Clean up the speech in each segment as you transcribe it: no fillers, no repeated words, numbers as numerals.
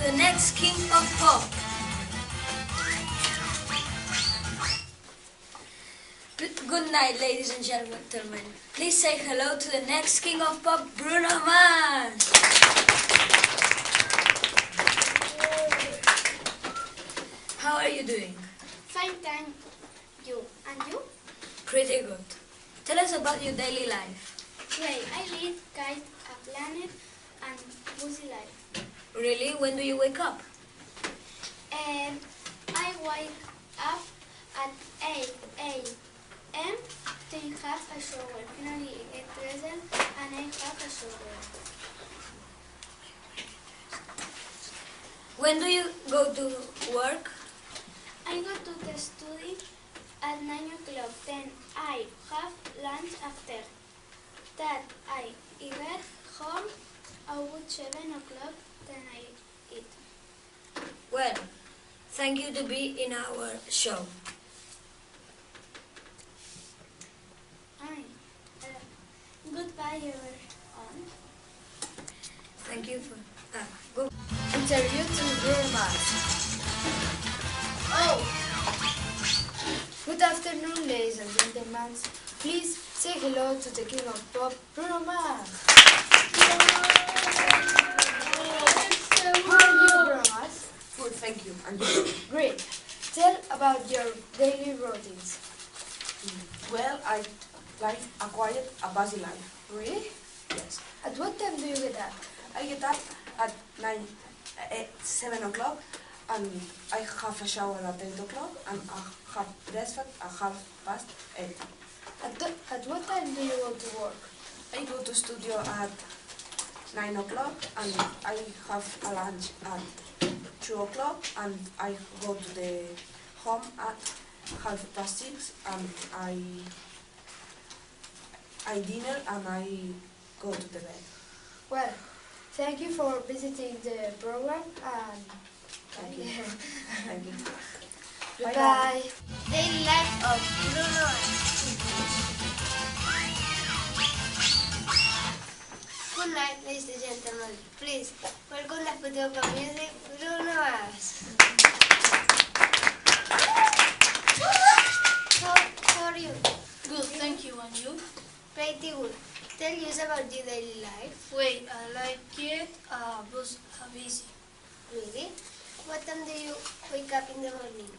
the next king of pop. Good night, ladies and gentlemen. Please say hello to the next king of pop, Bruno Mars. How are you doing? Fine, thank you. And you? Pretty good. Tell us about your daily life. Well, I lead Kite, a planet, and busy life. Really? When do you wake up? I wake up at 8 a.m. to have a shower. Finally, I get dressed and I have a shower. When do you go to work? I go to the study at 9 o'clock. Then I have lunch after that. I get home about 7 o'clock. Then I eat. Well, thank you to be in our show. Goodbye, everyone. Thank you for good. Interview to Bruno Mars. Oh! Good afternoon, ladies and gentlemen. Please say hello to the king of pop, Bruno Mars. How are you, Bruno Mars? Good, thank you. And you? Great. Tell about your daily routines. Well, I like a quiet, a busy life. Really? Yes. At what time do you get up? I get up at 7 o'clock, and I have a shower at 8 o'clock, and I have breakfast at 8:30. At what time do you go to work? I go to studio at 9 o'clock, and I have a lunch at 2 o'clock, and I go to the home at 6:30, and I dinner, and I go to the bed. Well, thank you for visiting the program and Thank you. Thank you. goodbye. Daily life of Bruno. Good night, ladies and gentlemen. Please welcome the future of music, Bruno Mars. How are you? Good, thank you. And you? Pretty good. Tell us about your daily life. Wait, I like it, busy. Really? What time do you wake up in the morning?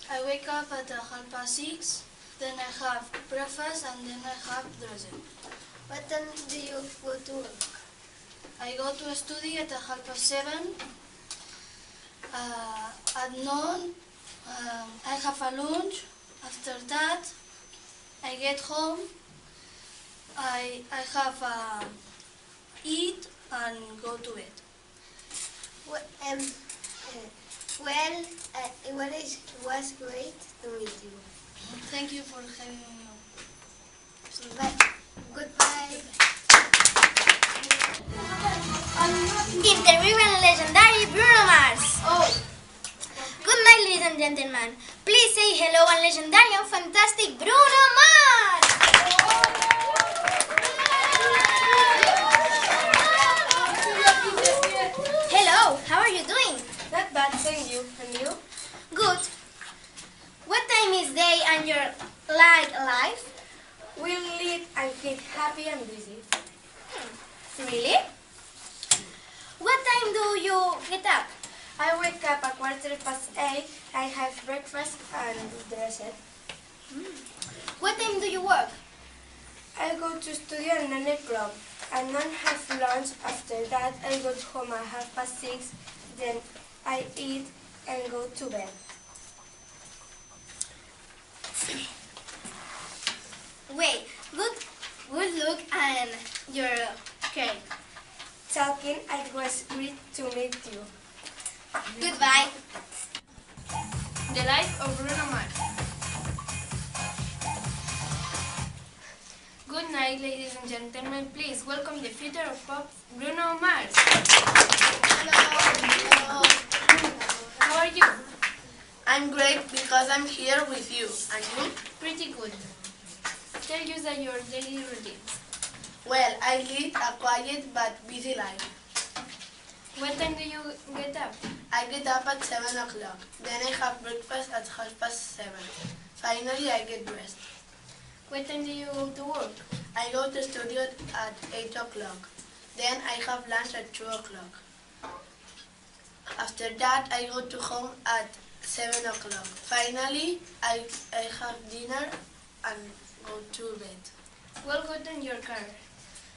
I wake up at 6:30, then I have breakfast, and then I have dressing. What time do you go to work? I go to study at 7:30. At noon, I have a lunch. After that, I get home. I have eat and go to bed. It was great to meet you. Thank you for having me on. Goodbye. Interviewing legendary Bruno Mars. Oh. Good night, ladies and gentlemen. Please say hello and legendary and fantastic Bruno Mars. Hello, how are you doing? Not bad, thank you. And you? Good. What time is day and your life? We lead and keep happy and busy. Really? What time do you get up? I wake up at 8:15. I have breakfast and dressed. What time do you work? I go to studio at 9 o'clock. I don't have lunch. After that, I go home at 6:30. Then I eat and go to bed. Wait, good look and your cake. Talking, it was great to meet you. Goodbye. The life of Bruno Mars. Good night, ladies and gentlemen. Please welcome the future of pop, Bruno Mars. Hello. How are you? I'm great because I'm here with you. And you? Pretty good. Tell us that your daily routine. Well, I lead a quiet but busy life. What time do you get up? I get up at 7 o'clock. Then I have breakfast at 7:30. Finally, I get dressed. What time do you go to work? I go to studio at 8 o'clock. Then I have lunch at 2 o'clock. After that, I go to home at 7 o'clock. Finally, I have dinner and go to bed. Well, good in your car.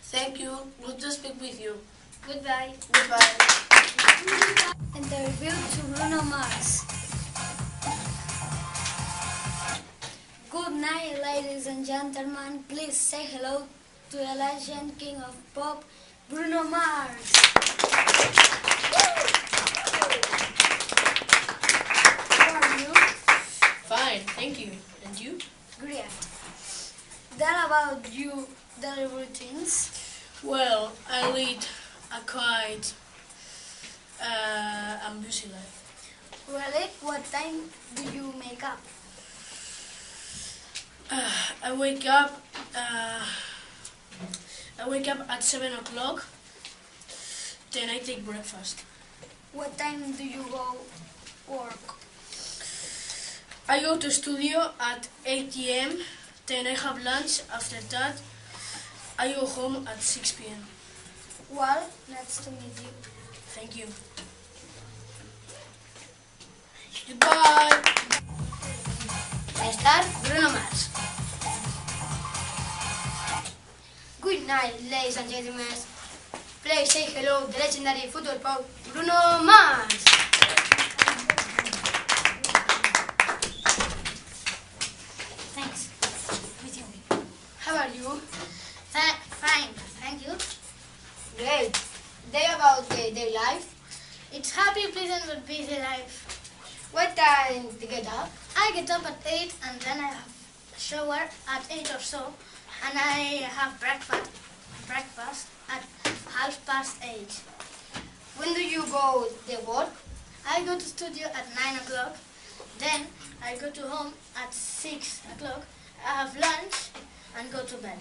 Thank you. Good to speak with you. Goodbye. Goodbye. Interview to Bruno Mars. Good night, ladies and gentlemen. Please say hello to the legend, king of pop, Bruno Mars. How are you? Fine, thank you. And you? Great. Tell about your daily routines. Well, I lead a quite busy life. Really? What time do you make up? I wake up at 7 o'clock. Then I take breakfast. What time do you go work? I go to studio at 8 p.m. Then I have lunch. After that, I go home at 6 p.m. Well, nice to meet you. Thank you. Goodbye. Start Bruno Mars. Good night, ladies and gentlemen. Please say hello to the legendary football pop Bruno Mars. Thanks. With you. How are you? Fine, thank you. Great. Day about the day life. It's happy, pleasant, but busy life. What time to get up? I get up at 8 and then I have a shower at 8 or so, and I have breakfast at 8:30. When do you go to work? I go to studio at 9 o'clock. Then I go to home at 6 o'clock. I have lunch and go to bed.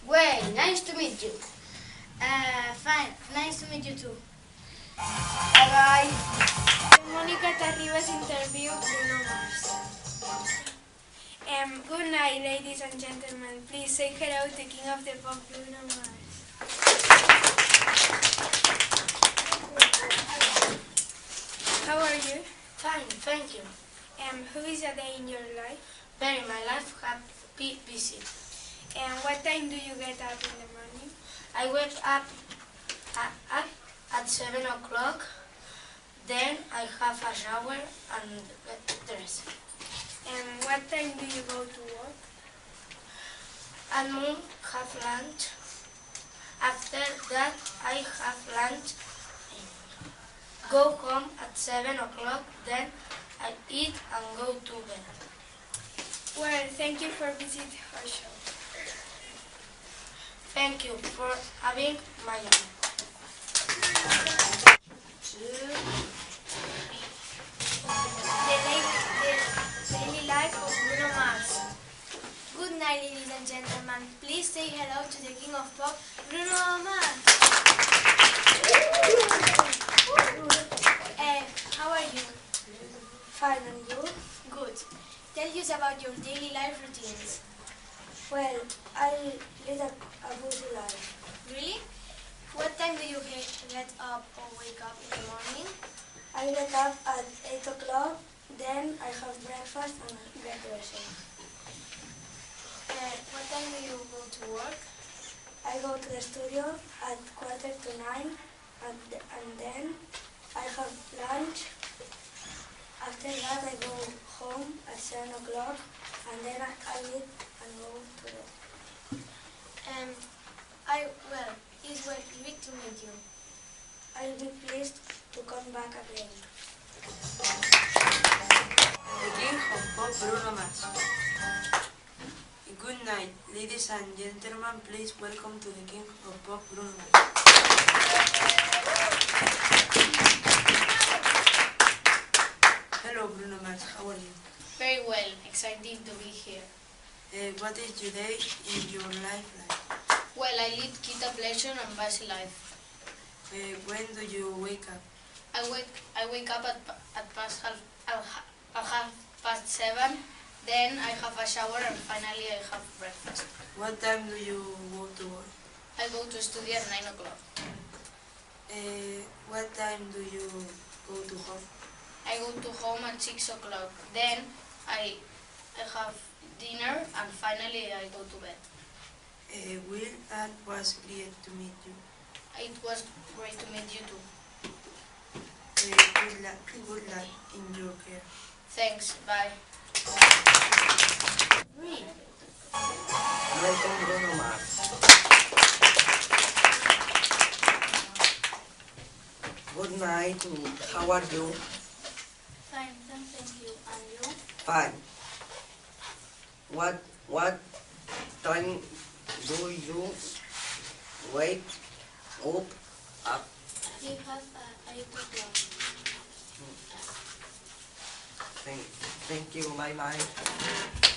Well, nice to meet you. Fine, nice to meet you too. Bye-bye. Monica Tarribas interview Bruno Mars. Good night, ladies and gentlemen. Please say hello to King of the Pop, Bruno Mars. How are you? Fine, thank you. Who is a day in your life? Very, my life has been busy. What time do you get up in the morning? I wake up at 7 o'clock. Then I have a shower and get dressed. What time do you go to work? At noon, have lunch. After that, I have lunch. Go home at 7 o'clock. Then I eat and go to bed. Well, thank you for visiting our show. Thank you for having my honor. The daily life of Bruno Mars. Good night, ladies and gentlemen. Please say hello to the king of pop, Bruno Mars. How are you? Fine, and you? Good. Tell us about your daily life routines. Well, I lead a busy life. Really? What time do you get up or wake up in the morning? I get up at 8 o'clock, then I have breakfast and get dressed. What time do you go to work? I go to the studio at 8:45 and then I have lunch. After that I go home at 7 o'clock and then I eat and go to bed. It's great to meet you. I'll be pleased to come back again. The King of Pop, Bruno Mars. Good night, ladies and gentlemen. Please welcome to the King of Pop, Bruno Mars. Hello, Bruno Mars. How are you? Very well, excited to be here. What is your day in your life like? Well, I lead guitar pleasure and busy life. When do you wake up? I wake up at half past 7. Then I have a shower and finally I have breakfast. What time do you go to work? I go to study at 9 o'clock. What time do you go to home? I go to home at 6 o'clock. Then I have dinner and finally I go to bed. Will, and was great to meet you. It was great to meet you too. Good luck in your career. Thanks, bye. Welcome, Bruno Mars. Good night. How are you? Fine, thank you. And you? Fine. What time do you wake up? You have 8 o'clock. Thank you. Bye bye.